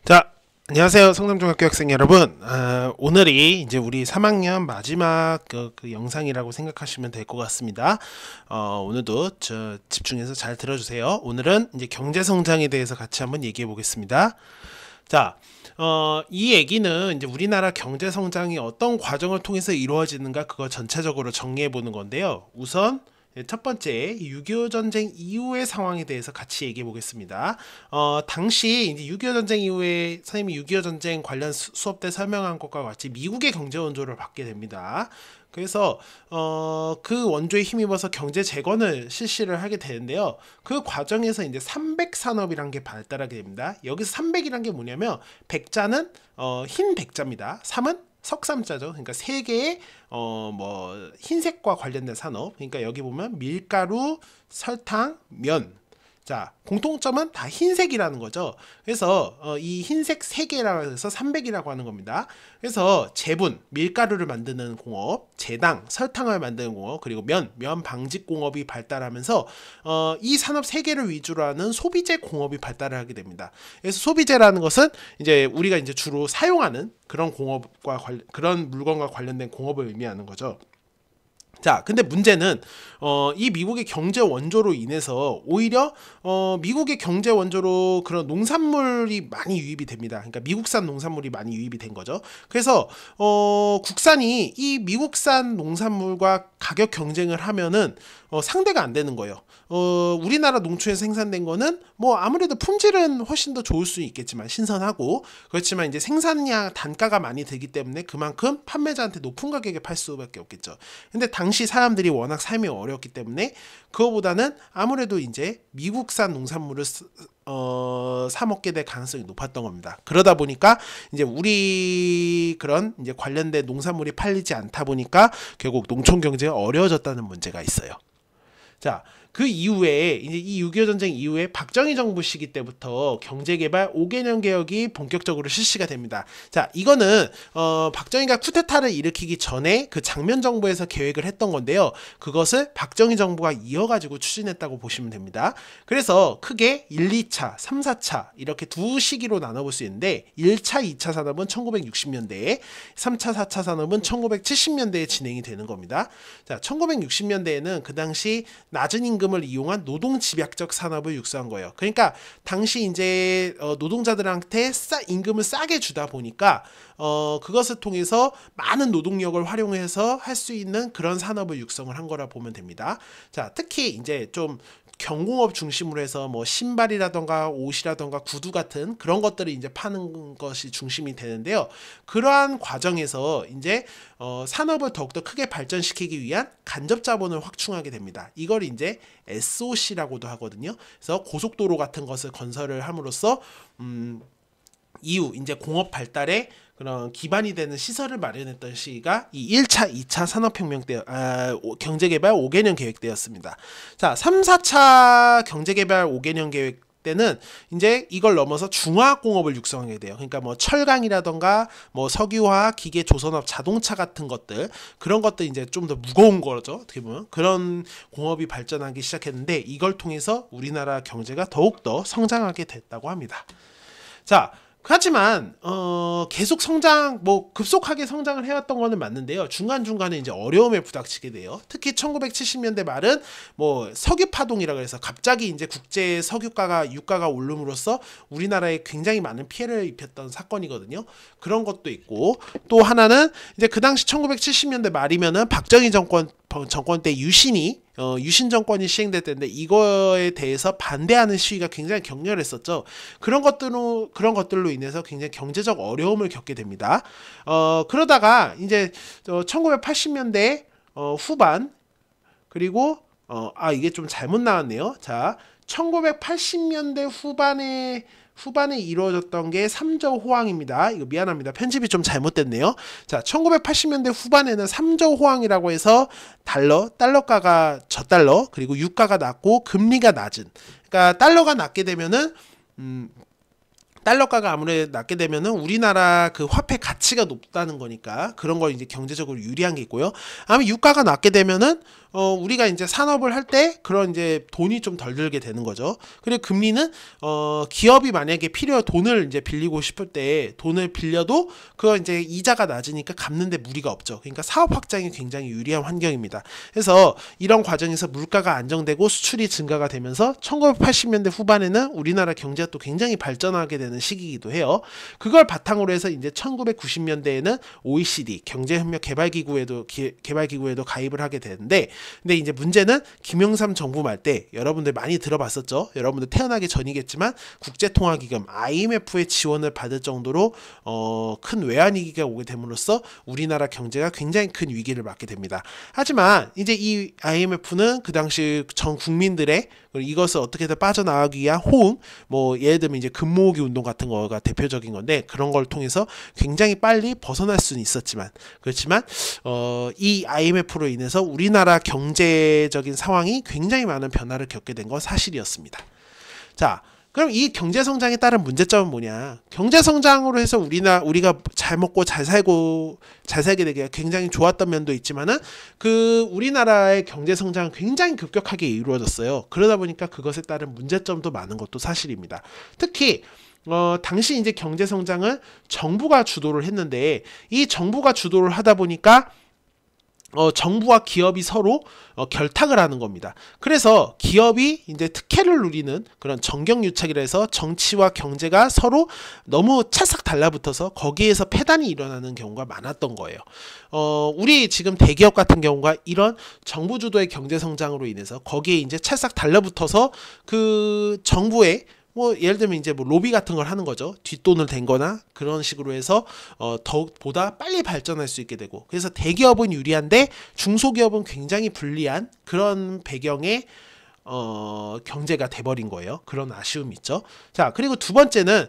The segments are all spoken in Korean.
자, 안녕하세요. 성남중학교 학생 여러분. 오늘이 이제 우리 3학년 마지막 그 영상이라고 생각하시면 될 것 같습니다. 오늘도 집중해서 잘 들어주세요. 오늘은 이제 경제성장에 대해서 같이 한번 얘기해 보겠습니다. 자, 이 얘기는 이제 우리나라 경제성장이 어떤 과정을 통해서 이루어지는가 그거 전체적으로 정리해 보는 건데요. 우선 첫 번째 6.25 전쟁 이후의 상황에 대해서 같이 얘기해 보겠습니다. 당시 이제 6.25 전쟁 이후에 선생님이 6.25 전쟁 관련 수업 때 설명한 것과 같이 미국의 경제 원조를 받게 됩니다. 그래서 그 원조에 힘입어서 경제 재건을 실시를 하게 되는데요. 그 과정에서 이제 300산업이란 게 발달하게 됩니다. 여기서 300이란 게 뭐냐면 백자는 흰 백자입니다. 3은 석삼자죠. 그러니까 세 개의 뭐 흰색과 관련된 산업. 그러니까 여기 보면 밀가루, 설탕, 면. 자, 공통점은 다 흰색이라는 거죠. 그래서 이 흰색 세 개라고 해서 300이라고 하는 겁니다. 그래서 제분, 밀가루를 만드는 공업, 제당, 설탕을 만드는 공업, 그리고 면 방직 공업이 발달하면서 이 산업 세 개를 위주로 하는 소비재 공업이 발달을 하게 됩니다. 그래서 소비재라는 것은 이제 우리가 이제 주로 사용하는 그런 공업과 그런 물건과 관련된 공업을 의미하는 거죠. 자, 근데 문제는 이 미국의 경제 원조로 인해서 오히려 미국의 경제 원조로 그런 농산물이 많이 유입이 됩니다. 그러니까 미국산 농산물이 많이 유입이 된 거죠. 그래서 국산이 이 미국산 농산물과 가격 경쟁을 하면은 상대가 안 되는 거예요. 우리나라 농촌에서 생산된 거는 뭐 아무래도 품질은 훨씬 더 좋을 수 있겠지만 신선하고 그렇지만 이제 생산량 단가가 많이 들기 때문에 그만큼 판매자한테 높은 가격에 팔 수밖에 없겠죠. 근데 당시 사람들이 워낙 삶이 어려웠기 때문에 그거보다는 아무래도 이제 미국산 농산물을 사 먹게 될 가능성이 높았던 겁니다. 그러다 보니까 이제 우리 그런 이제 관련된 농산물이 팔리지 않다 보니까 결국 농촌 경제가 어려워졌다는 문제가 있어요. 자, 그 이후에 이제 이 6.25 전쟁 이후에 박정희 정부 시기 때부터 경제개발 5개년 개혁이 본격적으로 실시가 됩니다. 자, 이거는 박정희가 쿠데타를 일으키기 전에 그 장면 정부에서 계획을 했던 건데요. 그것을 박정희 정부가 이어가지고 추진했다고 보시면 됩니다. 그래서 크게 1, 2차, 3, 4차 이렇게 두 시기로 나눠볼 수 있는데 1차, 2차 산업은 1960년대에 3차, 4차 산업은 1970년대에 진행이 되는 겁니다. 자, 1960년대에는 그 당시 낮은 임금을 이용한 노동 집약적 산업을 육성한 거예요. 그러니까 당시 이제 노동자들한테 임금을 싸게 주다 보니까 그것을 통해서 많은 노동력을 활용해서 할 수 있는 그런 산업을 육성을 한 거라 보면 됩니다. 자, 특히 이제 좀 경공업 중심으로 해서 뭐 신발이라던가 옷이라던가 구두 같은 그런 것들을 이제 파는 것이 중심이 되는데요. 그러한 과정에서 이제 산업을 더욱더 크게 발전시키기 위한 간접 자본을 확충하게 됩니다. 이걸 이제 SOC라고도 하거든요. 그래서 고속도로 같은 것을 건설을 함으로써 이후 이제 공업 발달에 그런 기반이 되는 시설을 마련했던 시기가 이 1차, 2차 산업혁명 때 경제개발 5개년 계획 때였습니다. 자, 3, 4차 경제개발 5개년 계획 때는 이제 이걸 넘어서 중화공업을 육성하게 돼요. 그러니까 뭐 철강이라던가 뭐 석유화학, 기계, 조선업, 자동차 같은 것들 그런 것들 이제 좀 더 무거운 거죠. 어떻게 보면 그런 공업이 발전하기 시작했는데 이걸 통해서 우리나라 경제가 더욱더 성장하게 됐다고 합니다. 자, 하지만 계속 성장 급속하게 성장을 해왔던 거는 맞는데요. 중간중간에 이제 어려움에 부닥치게 돼요. 특히 1970년대 말은 뭐 석유 파동이라고 해서 갑자기 이제 국제 석유가가 유가가 오름으로써 우리나라에 굉장히 많은 피해를 입혔던 사건이거든요. 그런 것도 있고 또 하나는 이제 그 당시 1970년대 말이면은 박정희 정권 때 유신 정권이 시행될 때인데 이거에 대해서 반대하는 시위가 굉장히 격렬했었죠. 그런 것들로 인해서 굉장히 경제적 어려움을 겪게 됩니다. 그러다가 이제 1980년대 후반 그리고 이게 좀 잘못 나왔네요. 자, 1980년대 후반에 이루어졌던 게 3조 호황입니다. 이거 미안합니다. 편집이 좀 잘못됐네요. 자, 1980년대 후반에는 3조 호황이라고 해서 달러가가 저달러, 그리고 유가가 낮고 금리가 낮은. 그러니까 달러가 낮게 되면은 달러가가 아무래도 낮게 되면은 우리나라 그 화폐 가치가 높다는 거니까 그런 걸 이제 경제적으로 유리한 게 있고요. 아마 유가가 낮게 되면은 우리가 이제 산업을 할 때 그런 이제 돈이 좀 덜 들게 되는 거죠. 그리고 금리는 기업이 만약에 돈을 이제 빌리고 싶을 때 돈을 빌려도 그거 이제 이자가 낮으니까 갚는데 무리가 없죠. 그러니까 사업 확장이 굉장히 유리한 환경입니다. 그래서 이런 과정에서 물가가 안정되고 수출이 증가가 되면서 1980년대 후반에는 우리나라 경제가 또 굉장히 발전하게 되는 시기이기도 해요. 그걸 바탕으로 해서 이제 1990년대에는 OECD 경제협력개발기구에도 가입을 하게 되는데, 근데 이제 문제는 김영삼 정부 말 때 여러분들 많이 들어봤었죠. 여러분들 태어나기 전이겠지만 국제통화기금 IMF의 지원을 받을 정도로 큰 외환위기가 오게 됨으로써 우리나라 경제가 굉장히 큰 위기를 맞게 됩니다. 하지만 이제 이 IMF는 그 당시 전 국민들의 이것을 어떻게든 빠져나가기 위한 호응, 뭐 예를 들면 이제 금모으기 운동 같은 거가 대표적인 건데, 그런 걸 통해서 굉장히 빨리 벗어날 수는 있었지만, 그렇지만 이 IMF로 인해서 우리나라 경제적인 상황이 굉장히 많은 변화를 겪게 된 건 사실이었습니다. 자, 그럼 이 경제성장에 따른 문제점은 뭐냐? 경제성장으로 해서 우리가 잘 먹고 잘 살게 되기가 굉장히 좋았던 면도 있지만은 그 우리나라의 경제성장은 굉장히 급격하게 이루어졌어요. 그러다 보니까 그것에 따른 문제점도 많은 것도 사실입니다. 특히 당시 이제 경제성장을 정부가 주도를 했는데, 이 정부가 주도를 하다 보니까 정부와 기업이 서로 결탁을 하는 겁니다. 그래서 기업이 이제 특혜를 누리는 그런 정경유착이라 해서 정치와 경제가 서로 너무 찰싹 달라붙어서 거기에서 폐단이 일어나는 경우가 많았던 거예요. 우리 지금 대기업 같은 경우가 이런 정부 주도의 경제성장으로 인해서 거기에 이제 찰싹 달라붙어서 그 정부의 뭐 예를 들면 이제 뭐 로비 같은 걸 하는 거죠. 뒷돈을 댄거나 그런 식으로 해서 더욱보다 빨리 발전할 수 있게 되고, 그래서 대기업은 유리한데 중소기업은 굉장히 불리한 그런 배경의 경제가 돼버린 거예요. 그런 아쉬움이 있죠. 자, 그리고 두 번째는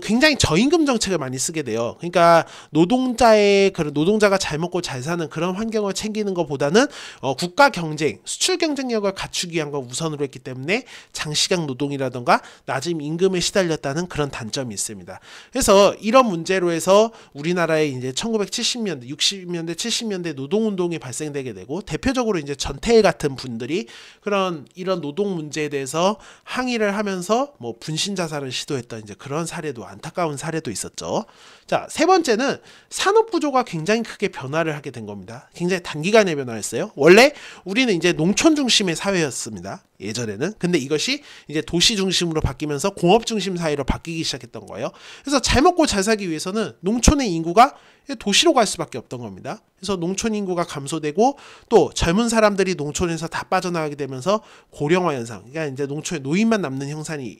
굉장히 저임금 정책을 많이 쓰게 돼요. 그러니까 노동자가 잘 먹고 잘 사는 그런 환경을 챙기는 것보다는 국가 경쟁, 수출 경쟁력을 갖추기 위한 걸 우선으로 했기 때문에 장시간 노동이라던가 낮은 임금에 시달렸다는 그런 단점이 있습니다. 그래서 이런 문제로 해서 우리나라에 이제 1970년대, 60년대, 70년대 노동운동이 발생되게 되고, 대표적으로 이제 전태일 같은 분들이 이런 노동 문제에 대해서 항의를 하면서 뭐 분신 자살을 시도했던 이제 그런 안타까운 사례도 있었죠. 자, 세 번째는 산업 구조가 굉장히 크게 변화를 하게 된 겁니다. 굉장히 단기간에 변화했어요. 원래 우리는 이제 농촌 중심의 사회였습니다. 예전에는. 근데 이것이 이제 도시 중심으로 바뀌면서 공업 중심 사회로 바뀌기 시작했던 거예요. 그래서 잘 먹고 잘 살기 위해서는 농촌의 인구가 도시로 갈 수밖에 없던 겁니다. 그래서 농촌 인구가 감소되고, 또 젊은 사람들이 농촌에서 다 빠져나가게 되면서 고령화 현상, 그러니까 이제 농촌에 노인만 남는 현상이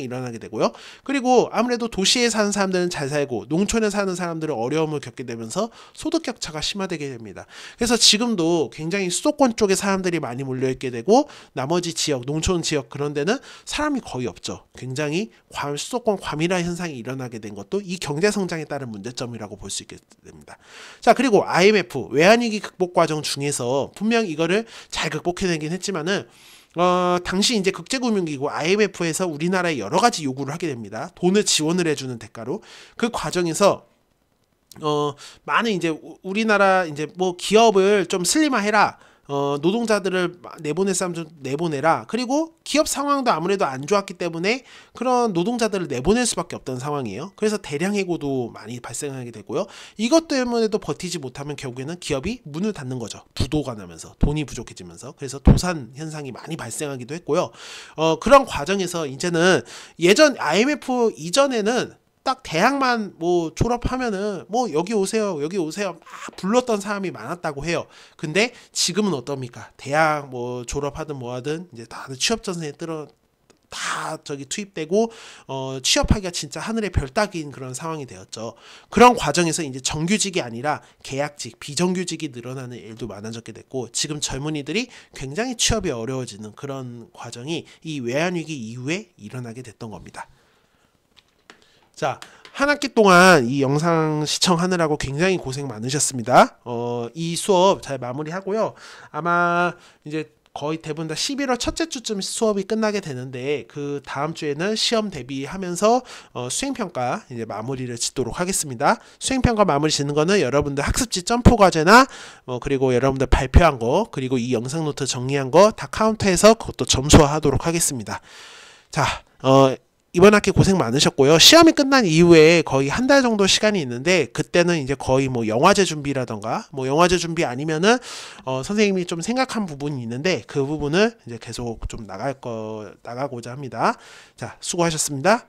일어나게 되고요. 그리고 아무래도 도시에 사는 사람들은 잘 살고 농촌에 사는 사람들은 어려움을 겪게 되면서 소득 격차가 심화되게 됩니다. 그래서 지금도 굉장히 수도권 쪽에 사람들이 많이 몰려있게 되고, 나머지 지역, 농촌 지역 그런 데는 사람이 거의 없죠. 굉장히 수도권 과밀화 현상이 일어나게 된 것도 이 경제성장에 따른 문제점이라고 볼 수 있게 됩니다. 자, 그리고 IMF 외환위기 극복 과정 중에서 분명 이거를 잘 극복해내긴 했지만은 당시 이제 국제금융기구 IMF에서 우리나라에 여러 가지 요구를 하게 됩니다. 돈을 지원을 해주는 대가로. 그 과정에서 많은 이제 우리나라 이제 뭐 기업을 좀 슬림화해라. 노동자들을 내보낼 사람 좀 내보내라. 그리고 기업 상황도 아무래도 안 좋았기 때문에 그런 노동자들을 내보낼 수밖에 없던 상황이에요. 그래서 대량 해고도 많이 발생하게 되고요. 이것 때문에도 버티지 못하면 결국에는 기업이 문을 닫는 거죠. 부도가 나면서 돈이 부족해지면서. 그래서 도산 현상이 많이 발생하기도 했고요. 그런 과정에서 이제는 예전 IMF 이전에는 딱 대학만 뭐 졸업하면은 뭐 여기 오세요 막 불렀던 사람이 많았다고 해요. 근데 지금은 어떻습니까? 대학 뭐 졸업하든 뭐하든 이제 다들 취업 전선에 다 투입되고 취업하기가 진짜 하늘의 별 따기인 그런 상황이 되었죠. 그런 과정에서 이제 정규직이 아니라 계약직, 비정규직이 늘어나는 일도 많아졌게 됐고, 지금 젊은이들이 굉장히 취업이 어려워지는 그런 과정이 이 외환위기 이후에 일어나게 됐던 겁니다. 자, 한 학기 동안 이 영상 시청하느라고 굉장히 고생 많으셨습니다. 이 수업 잘 마무리하고요. 아마 이제 거의 대부분 다 11월 첫째 주쯤 수업이 끝나게 되는데 그 다음 주에는 시험 대비하면서 수행평가 이제 마무리를 짓도록 하겠습니다. 수행평가 마무리 짓는 거는 여러분들 학습지 점프 과제나 그리고 여러분들 발표한 거 그리고 이 영상 노트 정리한 거 다 카운트해서 그것도 점수화하도록 하겠습니다. 자, 이번 학기 고생 많으셨고요. 시험이 끝난 이후에 거의 한 달 정도 시간이 있는데 그때는 이제 거의 뭐 영화제 준비라던가 뭐 영화제 준비 아니면은 선생님이 좀 생각한 부분이 있는데 그 부분을 이제 계속 좀 나가고자 합니다. 자, 수고하셨습니다.